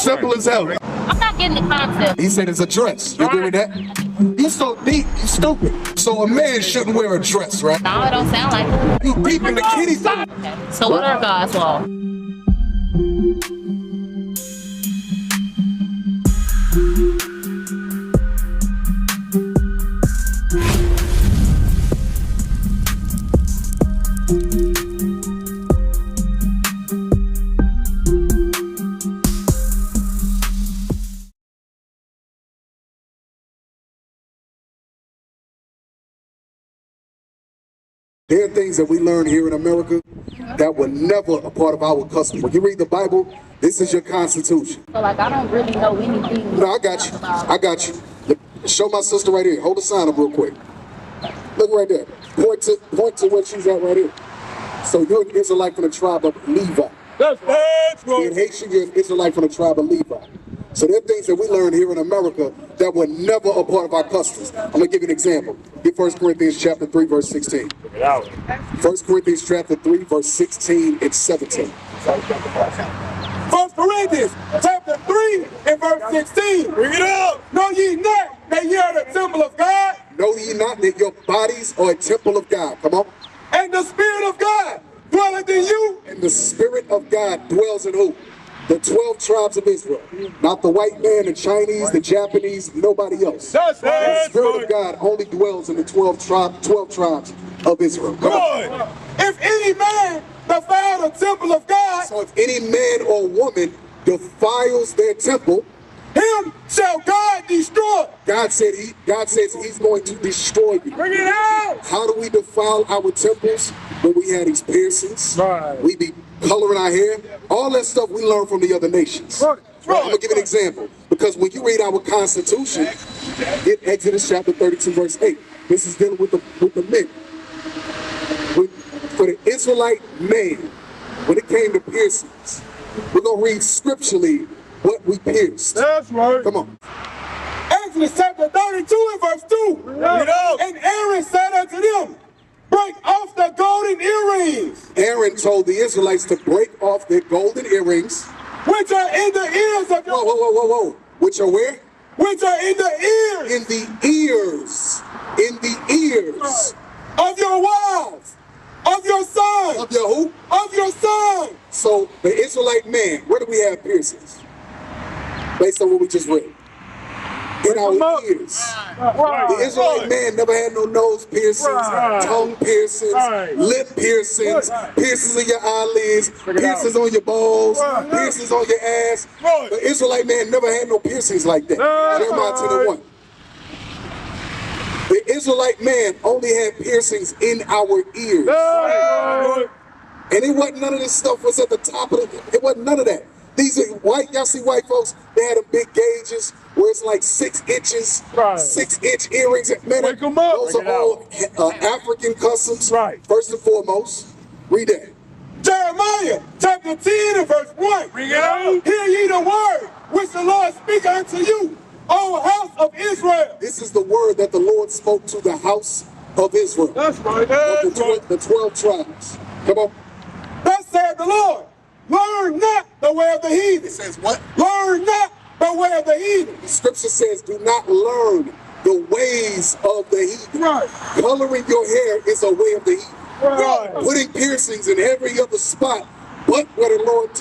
Simple as hell. I'm not getting the concept. He said it's a dress. You agree with that? He's so deep, he's stupid. So a man shouldn't wear a dress, right? No, it don't sound like it. You deep in the kitty side. Okay. So what are God's laws? There are things that we learn here in America that were never a part of our custom. When you read the Bible, this is your Constitution. So like I don't really know anything. No, I got you. I got you. Show my sister right here. Hold the sign up real quick. Look right there. Point to where she's at right here. So you're an Israelite from the tribe of Levi. That's right. In Haitian, you're an Israelite from the tribe of Levi. So there are things that we learn here in America that were never a part of our customs. I'm going to give you an example. Get 1 Corinthians chapter 3, verse 16. 1 Corinthians chapter 3, verse 16 and 17. 1 Corinthians chapter 3 and verse 16. Bring it up. Know ye not that ye are the temple of God? Know ye not that your bodies are a temple of God? Come on. And the Spirit of God dwelleth in you? And the Spirit of God dwells in who? The 12 tribes of Israel. Not the white man, the Chinese, the Japanese, nobody else. That's The Spirit of God only dwells in the 12 tribes of Israel. Come on. If any man defile the temple of God, So if any man or woman defiles their temple, him shall God destroy. God says he's going to destroy you. Bring it out. How do we defile our temples? When we had these piercings, Right. we be coloring our hair, all that stuff we learn from the other nations. Right. I'm gonna give you an example, because when you read our Constitution, in Exodus chapter 32, verse 8, this is dealing with the men. For the Israelite man, when it came to piercings, we're gonna read scripturally what we pierced. That's right. Come on. Exodus chapter 32 and verse 2. And Aaron said unto them, break off the golden earrings, Aaron told the Israelites to break off their golden earrings. which are in the ears of your, Whoa. Which are where? which are in the ears In the ears. In the ears. of your wives, of your sons, Of your who? of your sons. So the Israelite man, where do we have piercings? Based on what we just read. In our ears. The Israelite man never had no nose piercings, tongue piercings, lip piercings, piercings in your eyelids, piercings on your balls, piercings on your ass. The Israelite man never had no piercings like that. Jeremiah 10:1. The Israelite man only had piercings in our ears. And it wasn't none of this stuff was at the top of it. It wasn't none of that. These are white, y'all see white folks, they had them big gauges where it's like 6 inches, 6-inch earrings. Man, Wake 'em up. those are all African customs, Right. first and foremost. Read that. Jeremiah chapter 10 and verse 1. Bring it out. Hear ye the word which the Lord speak unto you, O house of Israel. This is the word that the Lord spoke to the house of Israel. That's right. Of the 12 tribes. Come on. Thus said the Lord, learn not the way of the heathen. It says what? Learn not the way of the heathen. The scripture says, do not learn the ways of the heathen. Right. Coloring your hair is a way of the heathen. Right. Putting piercings in every other spot but where the Lord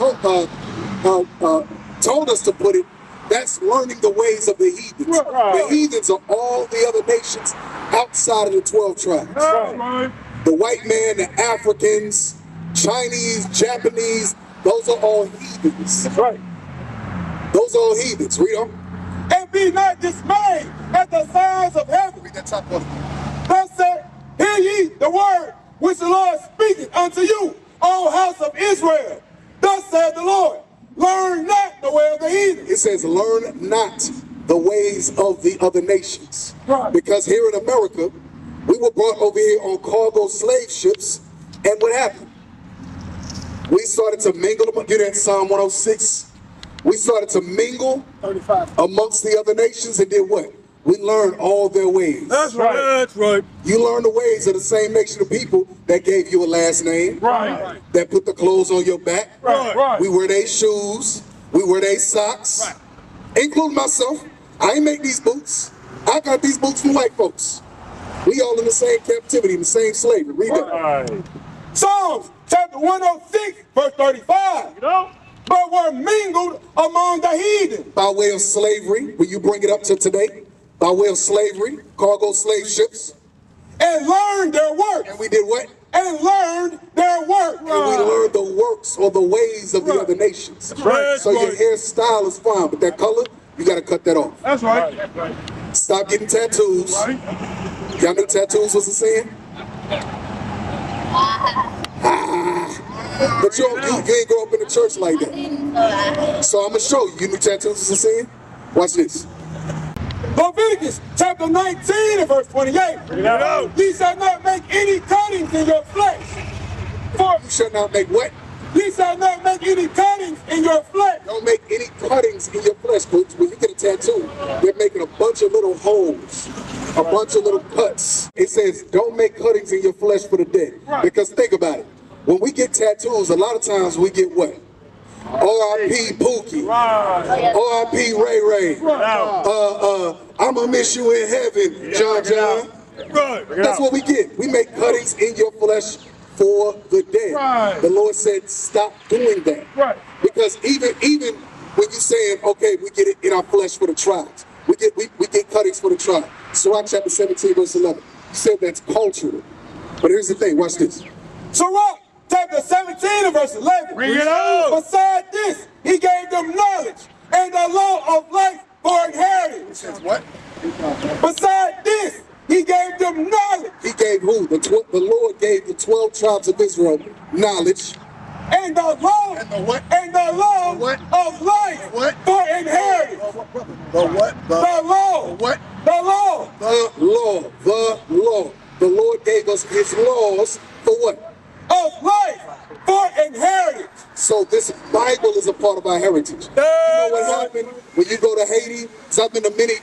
told us to put it, that's learning the ways of the heathens. Right. The heathens are all the other nations outside of the 12 tribes. Right. The white man, the Africans, Chinese, Japanese, those are all heathens. That's right. Those are all heathens. Read on. And be not dismayed at the signs of heaven. Read that top one. Thus said, hear ye the word which the Lord speaketh unto you, O house of Israel. Thus said the Lord, learn not the way of the heathen. It says, learn not the ways of the other nations. Right. Because here in America, we were brought over here on cargo slave ships, and what happened? We started to mingle, get that Psalm 106. We started to mingle 35. amongst the other nations and did what? We learned all their ways. That's right. That's right. You learn the ways of the same nation of people that gave you a last name, Right. that put the clothes on your back. Right. Right. We wear their shoes. We wear their socks, including myself. I ain't make these boots. I got these boots from white folks. We all in the same captivity, in the same slavery. Read that. Psalms chapter 106, verse 35. You know? But were mingled among the heathen. By way of slavery, when you bring it up to today, by way of slavery, cargo slave ships. And learned their works. And we did what? And learned their works. And we learned the works or the ways of the other nations. Right. So your hairstyle is fine, but that color, you got to cut that off. That's right. Stop getting tattoos. Y'all know tattoos was a sin? But you ain't grow up in the church like that. So I'm going to show you. You knew tattoos was a sin? Watch this. Leviticus chapter 19 and verse 28. Ye shall not make any cuttings in your flesh. For You shall not make what? ye shall not make any cuttings in your flesh. Don't make any cuttings in your flesh, coach. When you get a tattoo, they're making a bunch of little holes, a bunch of little cuts. It says, don't make cuttings in your flesh for the dead. Because think about it. When we get tattoos, a lot of times we get what? R.I.P. Pookie. R.I.P. Ray Ray. I'ma miss you in heaven, John John. That's what we get. We make cuttings in your flesh for the dead. The Lord said, stop doing that. Because even when you saying, okay, we get it in our flesh for the tribes. We get cuttings for the tribe. Sirach chapter 17, verse 11. He said that's cultural. But here's the thing, watch this. Sirach chapter 17 and verse 11. Bring it on. Beside this, he gave them knowledge and the law of life for inheritance. What? Beside this, he gave them knowledge. He gave who? The Lord gave the 12 tribes of Israel knowledge. And the law. And the what? And the law What? of life What? for inheritance. The what? The law. What? The law. The law. The law. The Lord gave us his laws for what? Of life for inheritance. So this Bible is a part of our heritage. You know what happened when you go to Haiti? So I've been to many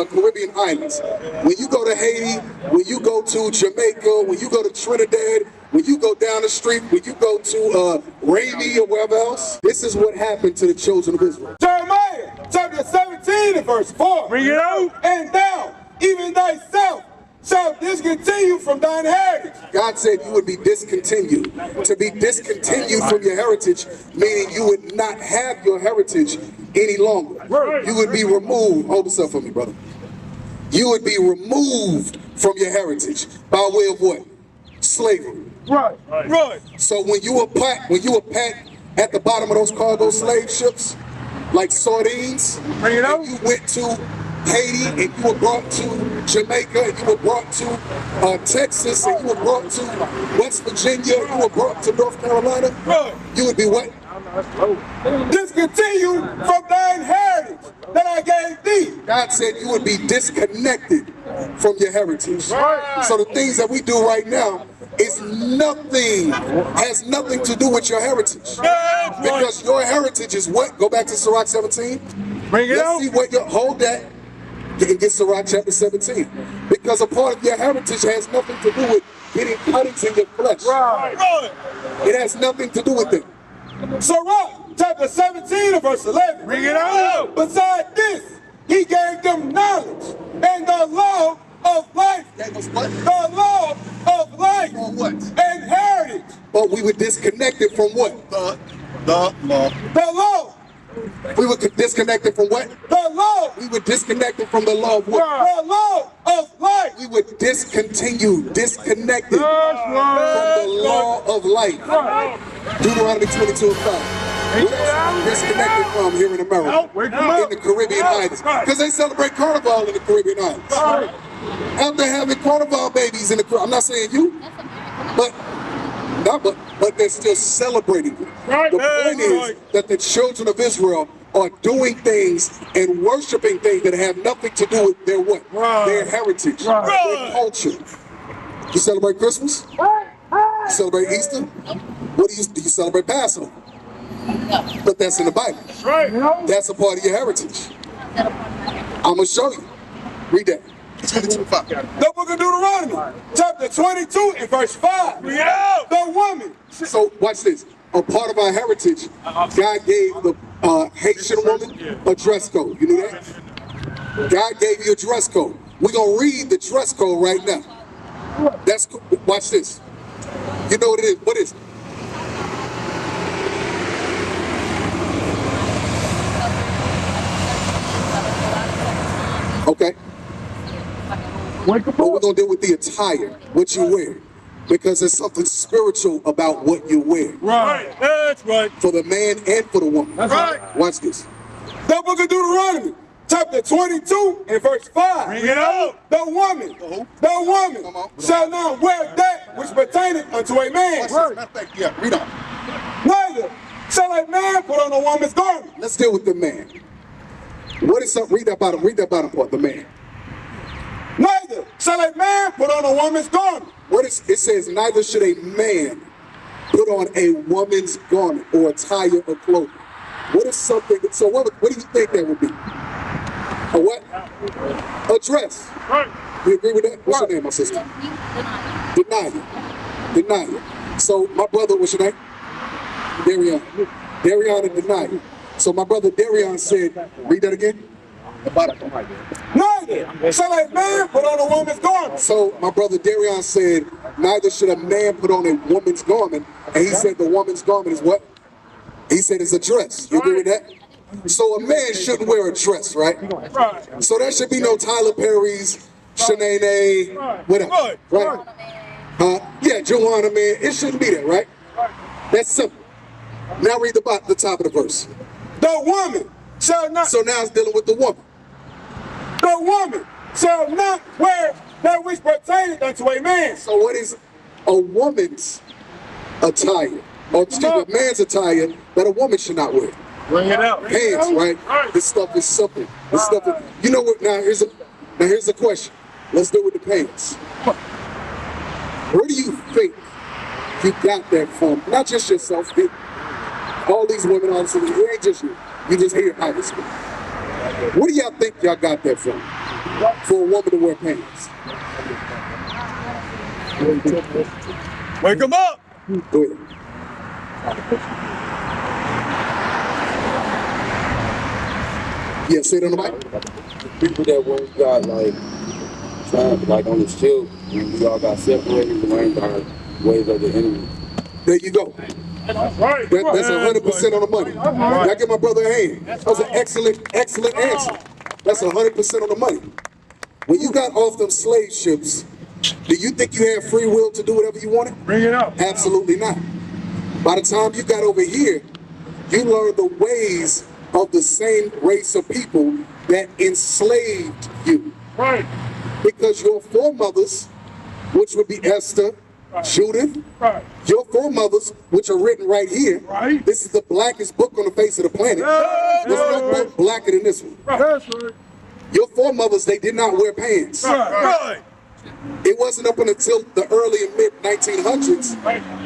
Caribbean islands. When you go to Haiti, when you go to Jamaica, when you go to Trinidad, when you go down the street, when you go to Raimi or wherever else, this is what happened to the children of Israel. Jeremiah chapter 17 and verse 4. Bring it out. And thou, even thyself, shalt discontinue from thine heritage. God said you would be discontinued. To be discontinued from your heritage, meaning you would not have your heritage any longer. You would be removed. Hold this up for me, brother. You would be removed from your heritage by way of what? Slavery. Right. So when you were packed at the bottom of those cargo slave ships, like sardines, Bring it out. and you went to Haiti, and you were brought to Jamaica, and you were brought to Texas, and you were brought to West Virginia, you were brought to North Carolina, you would be what? Discontinue from thine heritage that I gave thee. God said you would be disconnected from your heritage. So the things that we do right now has nothing to do with your heritage. Because your heritage is what? Go back to Sirach 17. Bring it Let's out. see what hold that. You can get Sirach chapter 17. Because a part of your heritage has nothing to do with getting cuttings in your flesh. It has nothing to do with it. Sirach chapter 17 and verse 11. Bring it out. Beside this, he gave them knowledge and the law of life. That was what? The law of life For what? and heritage. But we were disconnected from what? The law. The law. We were disconnected from what? The law. We were disconnected from the law of what? The law of life. We were disconnected from the law of life. Deuteronomy 22 and 5. Where else are we disconnected from here in America? In the Caribbean islands. Because they celebrate Carnival in the Caribbean islands. Out there having Carnival babies in the Caribbean. I'm not saying you, but they're still celebrating it. The point is that the children of Israel are doing things and worshiping things that have nothing to do with their what? Their heritage, their culture. You celebrate Christmas? You celebrate Easter? What do you celebrate Passover? But that's in the Bible. That's a part of your heritage. I'm gonna show you. Read that. 22:5. The book of Deuteronomy, chapter 22 and verse 5. The woman. So watch this. A part of our heritage, God gave Haitian woman, a dress code. You knew that? God gave you a dress code. We're going to read the dress code right now. That's watch this. You know what it is? What is it? Okay. But we're going to deal with the attire, what you wear. Because there's something spiritual about what you wear. Right. That's right. For the man and for the woman. That's right. Watch this. The book of Deuteronomy, chapter 22 and verse 5. Bring it out. The woman shall not wear that which pertaineth unto a man. Yeah, read on. Neither shall a man put on a woman's garment. Let's deal with the man. What is up? Read that bottom part, the man. Neither shall a man put on a woman's garment. What is it says, neither should a man put on a woman's garment or attire or clothing. What is something, so what do you think that would be? A what? A dress. Right. You agree with that? What's your name, my sister? Deny it. So my brother, what's your name? Darion and Deny it. So my brother Darion said, read that again. Neither shall a man put on a woman's garment. So my brother Darion said, neither should a man put on a woman's garment. And he said the woman's garment is what? He said it's a dress. You agree with that? So a man shouldn't wear a dress, right? Right. So there should be no Tyler Perry's, Shanae, whatever. Right? Yeah, Joanna, man. It shouldn't be that, right? That's simple. Now read the top of the verse. The woman shall not. So now it's dealing with the woman. The woman shall not wear that which pertaineth unto a man. So what is a woman's attire? Or excuse me, a man's attire that a woman should not wear? Bring it out. Pants, right? This stuff is simple. This stuff is, you know what? Now here's a question. Let's deal with the pants. Where do you think you got that from? Not just yourself. All these women, all this, it ain't just you. You just hear obviously. Where do y'all think y'all got that from? For a woman to wear pants? Wake them up. Go ahead. Yeah, say it on the mic. People that once got like on the shield, we all got separated and learned our ways of the enemy. There you go. Right. That's 100% on the money. I give my brother a hand. That was an excellent answer. That's 100% on the money. When you got off them slave ships, do you think you had free will to do whatever you wanted? Bring it out. Absolutely not. By the time you got over here, you learned the ways of the same race of people that enslaved you. Right. Because your foremothers, which would be Esther, Judith, your foremothers, which are written right here. Right. This is the blackest book on the face of the planet. There's no book blacker than this one. That's right. Your foremothers, they did not wear pants. Right. It wasn't up until the early and mid 1900s,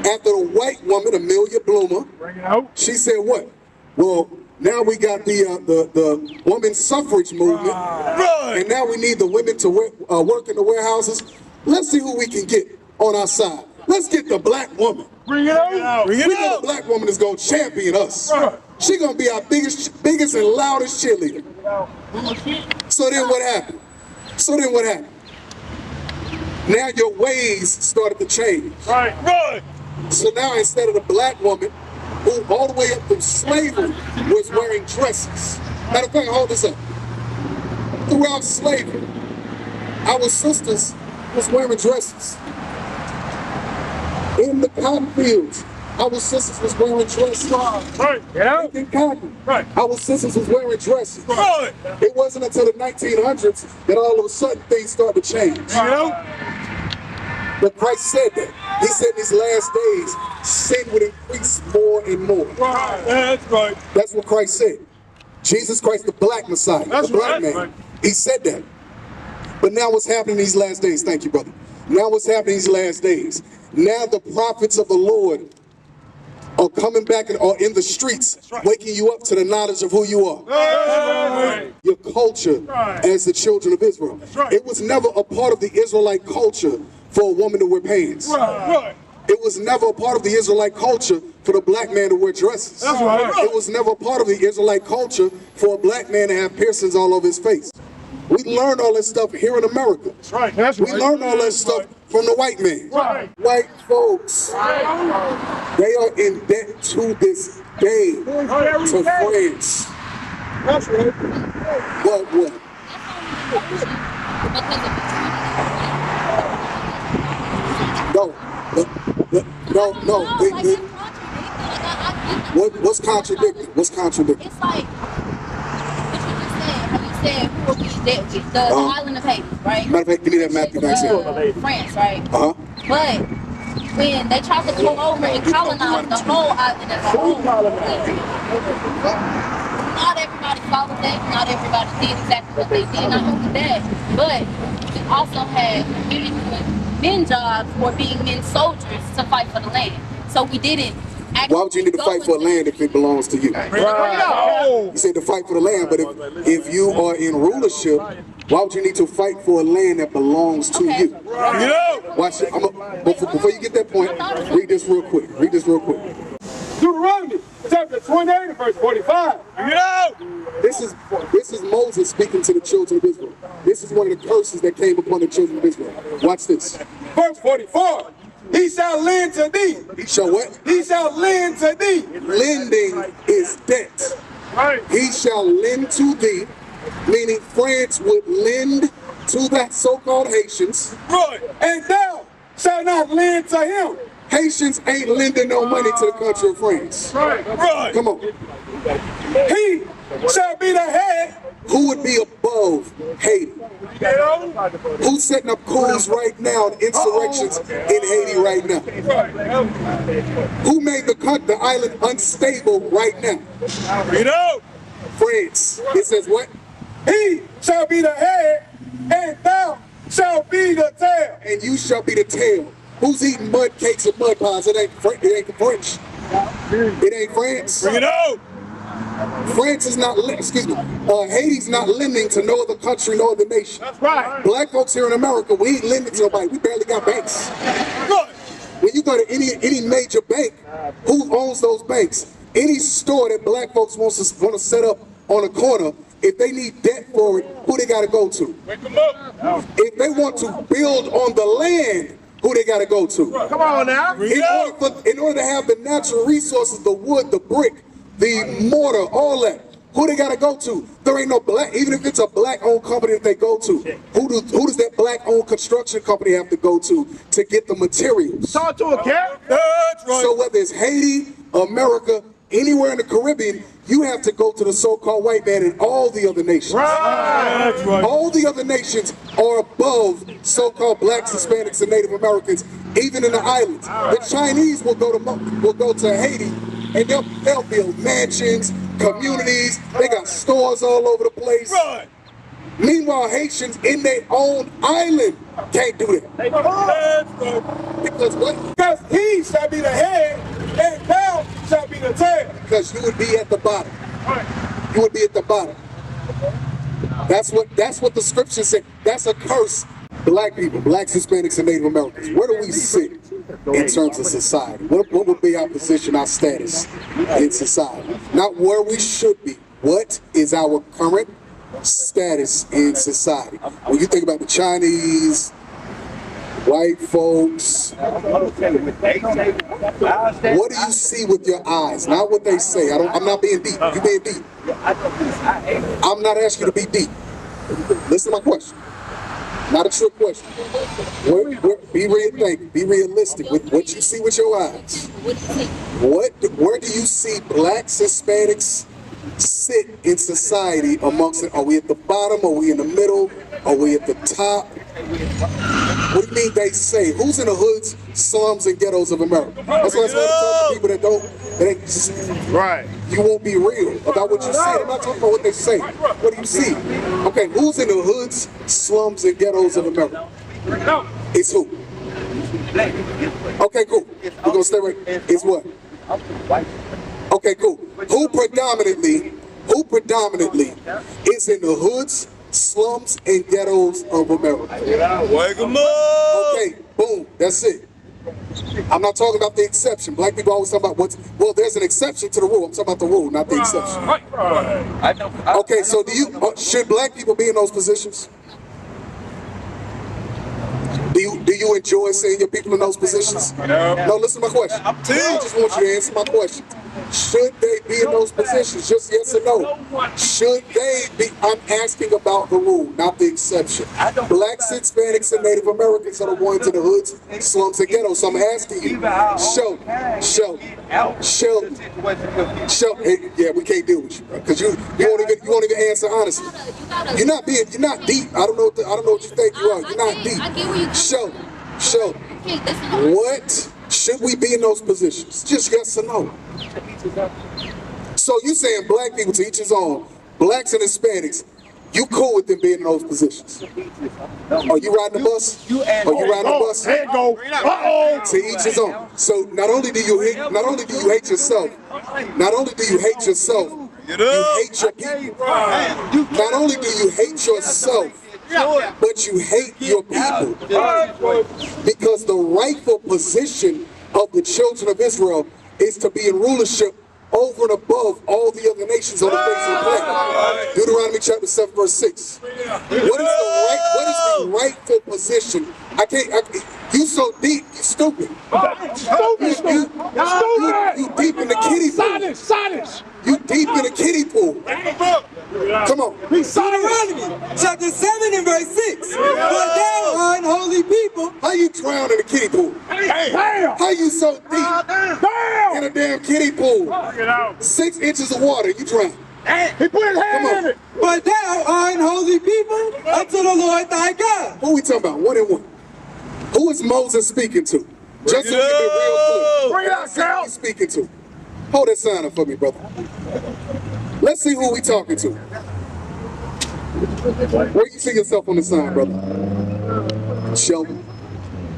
after the white woman, Amelia Bloomer, Bring it out. she said what? Well, now we got the women's suffrage movement, and now we need the women to work in the warehouses. Let's see who we can get on our side. Let's get the black woman. Bring it out. Bring We know the black woman is gonna champion us. She gonna be our biggest and loudest cheerleader. So then what happened? Now your ways started to change. Right. So now instead of the black woman, who all the way up from slavery was wearing dresses. Matter of fact, hold this up. Throughout slavery, our sisters was wearing dresses. In the cotton fields, our sisters was wearing dresses. Right. Yeah. In cotton, Right. our sisters was wearing dresses. Right. It wasn't until the 1900s that all of a sudden things started to change. But Christ said that. He said in these last days, sin would increase more and more. Right. That's right. That's what Christ said. Jesus Christ, the black Messiah, That's the black right. man. He said that. But now what's happening these last days? Thank you, brother. Now what's happening these last days? Now the prophets of the Lord are coming back and are in the streets, waking you up to the knowledge of who you are. Right. Your culture as the children of Israel. right. It was never a part of the Israelite culture for a woman to wear pants. Right. It was never a part of the Israelite culture for the black man to wear dresses. That's right. It was never a part of the Israelite culture for a black man to have piercings all over his face. We learned all that stuff here in America. That's right. That's We learned all that stuff from the white man. Right. White folks, they are in debt to this day to France. That's right. What? No. What's contradicting? What's contradicting? It's like what you just said. How you said who will be dead with the island of Haiti, right? Matter of fact, give me that Matthew 19. France, right? Uh-huh. But when they tried to come over and colonize the whole island as a whole, not everybody followed that. Not everybody did exactly what they did. Not only that, but we also had women doing men jobs or being men soldiers to fight for the land. So we didn't. Why would you need to fight for land if it belongs to you? Right. You said to fight for the land, but if you are in rulership, why would you need to fight for a land that belongs to you? Watch it. Before you get that point, read this real quick. Deuteronomy chapter 28 verse 45. This is Moses speaking to the children of Israel. This is one of the curses that came upon the children of Israel. Watch this. Verse 44. He shall lend to thee. He shall what? He shall lend to thee. Lending is debt. Right. He shall lend to thee, meaning France would lend to the so-called Haitians. Right. And thou shalt not lend to him. Haitians ain't lending no money to the country of France. Right. Right. Come on. He shall be the head. Who would be above Haiti? Who's setting up coups right now and insurrections in Haiti right now? Who made the island unstable right now? France. It says what? He shall be the head, and thou shalt be the tail. And you shall be the tail. Who's eating mud cakes and mud pies? It ain't the French. It ain't France. Bring it out. France is not, Haiti's not lending to no other country, no other nation. That's right. Black folks here in America, we ain't lending to nobody. We barely got banks. When you go to any major bank, who owns those banks? Any store that black folks want to set up on a corner, if they need debt for it, who they got to go to? If they want to build on the land, who they got to go to? Come on now. In order to have the natural resources, the wood, the brick, the mortar, all that, who they got to go to? There ain't no black, even if it's a black-owned company that they go to, who does that black-owned construction company have to go to get the materials? Talk to a cat. That's right. So whether it's Haiti, America, anywhere in the Caribbean, you have to go to the so-called white man and all the other nations. Right. That's right. All the other nations are above so-called blacks, Hispanics, and Native Americans, even in the islands. The Chinese will go to Haiti, and they'll build mansions, communities. They got stores all over the place. Right. Meanwhile, Haitians in their own island can't do that. That's right. Because what? Because he shall be the head, and thou shalt be the tail. Because you would be at the bottom. Right. You would be at the bottom. That's what the scripture said. That's a curse. Black people, blacks, Hispanics, and Native Americans. Where do we sit in terms of society? What would be our position, our status in society? Not where we should be. What is our current status in society? When you think about the Chinese, white folks, what do you see with your eyes? Not what they say. I'm not being deep. You being deep. I'm not asking you to be deep. Listen to my question. Not a trick question. Be realistic with what you see with your eyes. Where do you see blacks, Hispanics sit in society amongst it? Are we at the bottom? Are we in the middle? Are we at the top? What do you mean they say? Who's in the hoods, slums, and ghettos of America? That's why I tell people that ain't just, Right. you won't be real about what you see. I'm not talking about what they say. What do you see? Okay, who's in the hoods, slums, and ghettos of America? It's who? Okay, cool. We're gonna stay right. It's what? Okay, cool. Who predominantly is in the hoods, slums, and ghettos of America? Wake 'em up. Okay, boom. That's it. I'm not talking about the exception. Black people always talk about well, there's an exception to the rule. I'm talking about the rule, not the exception. Okay, so should black people be in those positions? Do you enjoy seeing your people in those positions? No, listen to my question. I just want you to answer my question. Should they be in those positions? Just yes or no. Should they be? I'm asking about the rule, not the exception. Blacks, Hispanics, and Native Americans are the ones in the hoods, slums, and ghettos. So I'm asking you. Show. Hey, yeah, we can't deal with you, bro, because you won't even answer honestly. You're not deep. I don't know what you think you are. You're not deep. Show. What should we be in those positions? Just yes or no. So you saying black people, to each his own, blacks and Hispanics, you cool with them being in those positions? Are you riding the bus? There you go. Uh-oh. To each his own. So not only do you hate yourself, you hate your people. Not only do you hate yourself, but you hate your people. Because the rightful position of the children of Israel is to be in rulership over and above all the other nations on the face of the planet. Deuteronomy chapter 7, verse 6. What is the rightful position? You so deep, you stupid. You deep in the kiddie pool. Silence. You deep in the kiddie pool. Come on. Deuteronomy chapter 7 and verse 6. For thou art unholy people. How you drown in a kiddie pool? Damn. How you so deep in a damn kiddie pool? 6 inches of water, you drown. He put his hand in it. For thou art unholy people unto the Lord thy God. Who we talking about? One and one. Who is Moses speaking to? Just so we can be real clear. Bring it out, Cal. Who's he speaking to? Hold that sign up for me, brother. Let's see who we talking to. Where you see yourself on the sign, brother? Sheldon.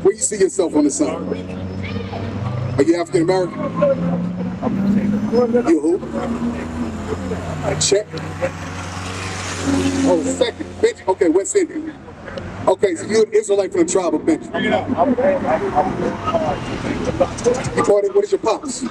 Where you see yourself on the sign? Are you African American? You who? Check. Oh, second. Bench. Okay, West Indian. Okay, so you're an Israelite from the tribe of Benjamin. You part of, what is your pops?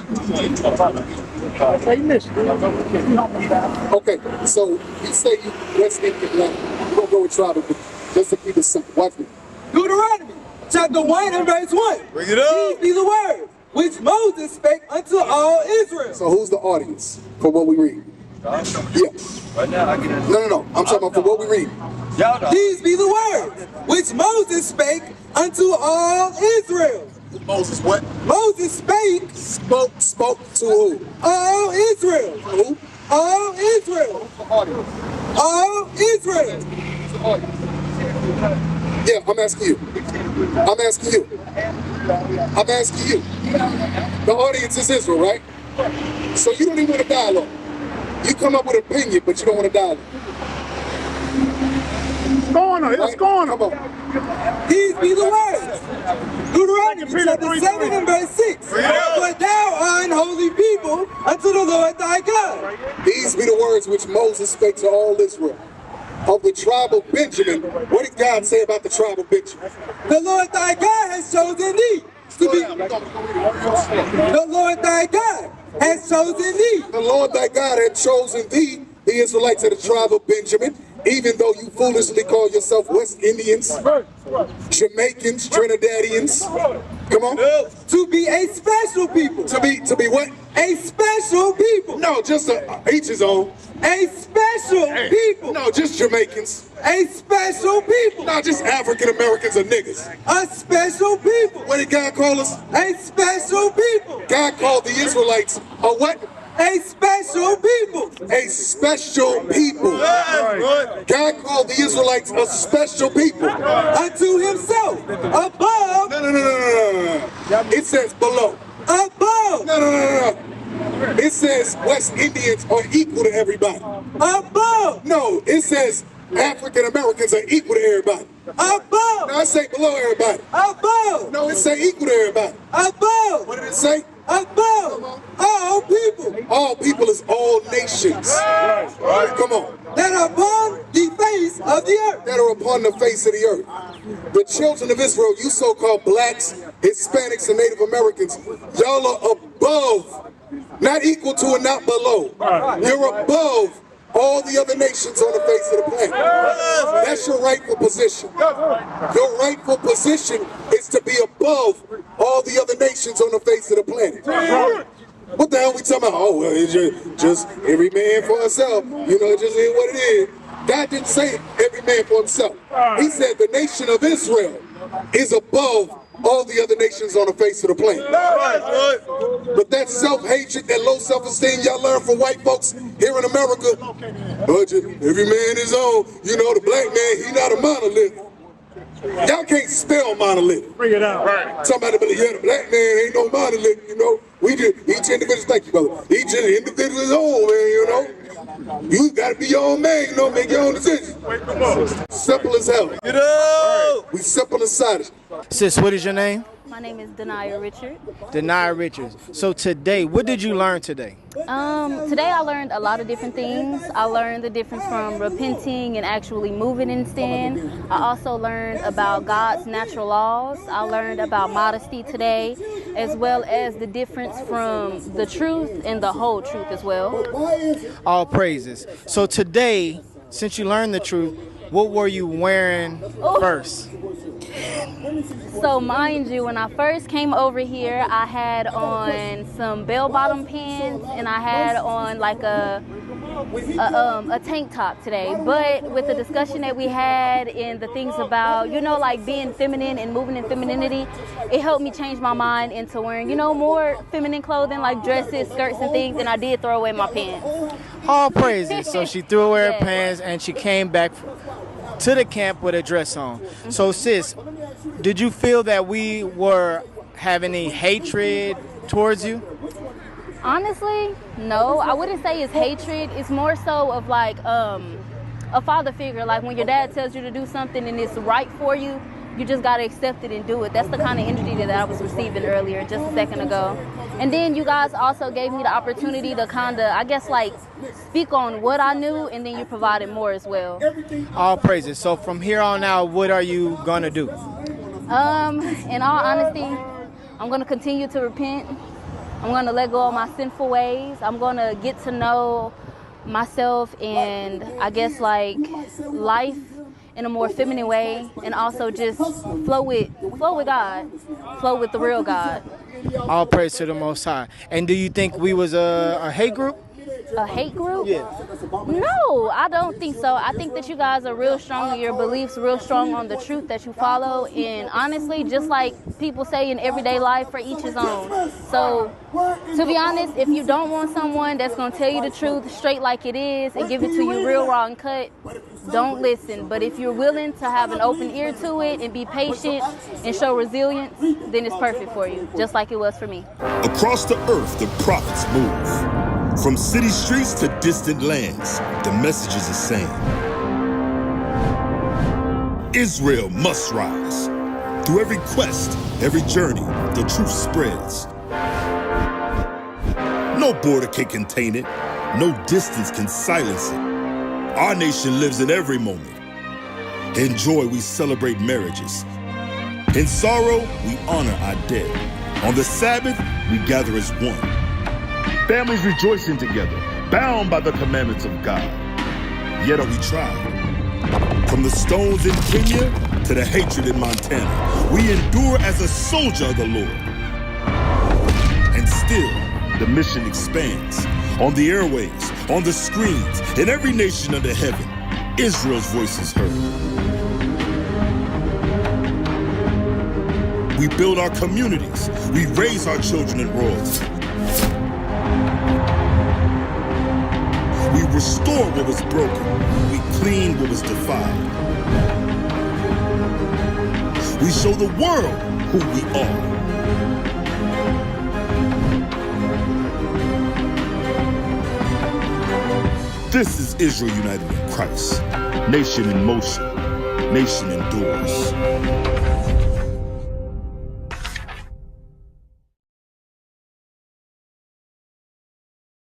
Okay, so you say you West Indian black. You're going to go with tribe of Benjamin. Just to keep it simple. Watch me. Deuteronomy chapter 1 and verse 1. Bring it up. These be the words which Moses spake unto all Israel. So who's the audience for what we read? Yes. No. I'm talking about for what we read. These be the words which Moses spake unto all Israel. Moses what? Moses spake. Spoke to who? All Israel. Who? All Israel. All Israel. Yeah, I'm asking you. The audience is Israel, right? So you don't even want a dialogue. You come up with an opinion, but you don't want a dialogue. It's corner. Come on. These be the words. Deuteronomy chapter 7 and verse 6. For thou art unholy people unto the Lord thy God. These be the words which Moses spake to all Israel. Of the tribe of Benjamin. What did God say about the tribe of Benjamin? The Lord thy God has chosen thee to be. The Lord thy God has chosen thee. The Lord thy God had chosen thee, the Israelites of the tribe of Benjamin, even though you foolishly call yourself West Indians, Jamaicans, Trinidadians. Come on. To be a special people. To be what? A special people. No, just each his own. A special people. No, just Jamaicans. A special people. Not just African Americans or niggas. A special people. What did God call us? A special people. God called the Israelites a what? A special people. A special people. God called the Israelites a special people. Unto himself. Above. No. It says below. Above. No. It says West Indians are equal to everybody. Above. No, it says African Americans are equal to everybody. Above. No, it say below everybody. Above. No, it say equal to everybody. Above. What did it say? Above. All people. All people is all nations. Come on. That are upon the face of the earth. That are upon the face of the earth. The children of Israel, you so-called blacks, Hispanics and Native Americans, y'all are above, not equal to and not below. You're above all the other nations on the face of the planet. That's your rightful position. Your rightful position is to be above all the other nations on the face of the planet. What the hell we talking about? Oh, well, it's just every man for himself. You know, it just is what it is. God didn't say every man for himself. He said the nation of Israel is above all the other nations on the face of the planet. But that self-hatred, that low self-esteem y'all learn from white folks here in America, every man is own. You know, the black man, he not a monolith. Y'all can't spell monolith. Bring it out. Right. Somebody be like, yeah, the black man ain't no monolith, you know. We just, each individual, thank you, brother. Each individual is own, man, you know. You gotta be your own man, you know, make your own decisions. Simple as hell. Get up! We simple inside it. Sis, what is your name? My name is Denia Richard. Denia Richards. So today, what did you learn today? Today I learned a lot of different things. I learned the difference from repenting and actually moving in sin. I also learned about God's natural laws. I learned about modesty today, as well as the difference from the truth and the whole truth as well. All praises. So today, since you learned the truth, what were you wearing first? So mind you, when I first came over here, I had on some bell-bottom pants and I had on like a tank top today. But with the discussion that we had and the things about, you know, like being feminine and moving in femininity, it helped me change my mind into wearing, you know, more feminine clothing like dresses, skirts, and things, and I did throw away my pants. All praises. So she threw away her pants and she came back to the camp with a dress on. So sis, did you feel that we were having any hatred towards you? Honestly, no. I wouldn't say it's hatred. It's more so of like a father figure. Like when your dad tells you to do something and it's right for you, you just got to accept it and do it. That's the kind of energy that I was receiving earlier, just a second ago. And then you guys also gave me the opportunity to kind of, I guess, like speak on what I knew, and then you provided more as well. All praises. So from here on out, what are you going to do? In all honesty, I'm going to continue to repent. I'm going to let go of my sinful ways. I'm going to get to know myself and I guess like life in a more feminine way, and also just flow with God, flow with the real God. All praise to the Most High. And do you think we was a hate group? A hate group? Yeah. No, I don't think so. I think that you guys are real strong in your beliefs, real strong on the truth that you follow. And honestly, just like people say in everyday life, for each his own. So, to be honest, if you don't want someone that's going to tell you the truth straight like it is and give it to you real raw and cut, don't listen. But if you're willing to have an open ear to it and be patient and show resilience, then it's perfect for you, just like it was for me. Across the earth, the prophets move. From city streets to distant lands, the message is the same. Israel must rise. Through every quest, every journey, the truth spreads. No border can contain it. No distance can silence it. Our nation lives in every moment. In joy, we celebrate marriages. In sorrow, we honor our dead. On the Sabbath, we gather as one. Families rejoicing together, bound by the commandments of God. Yet are we tried. From the stones in Kenya to the hatred in Montana, we endure as a soldier of the Lord. And still, the mission expands. On the airways, on the screens, in every nation under heaven, Israel's voice is heard. We build our communities. We raise our children in royalty. We restore what was broken. We clean what was defiled. We show the world who we are. This is Israel united in Christ. Nation in motion. Nation endures.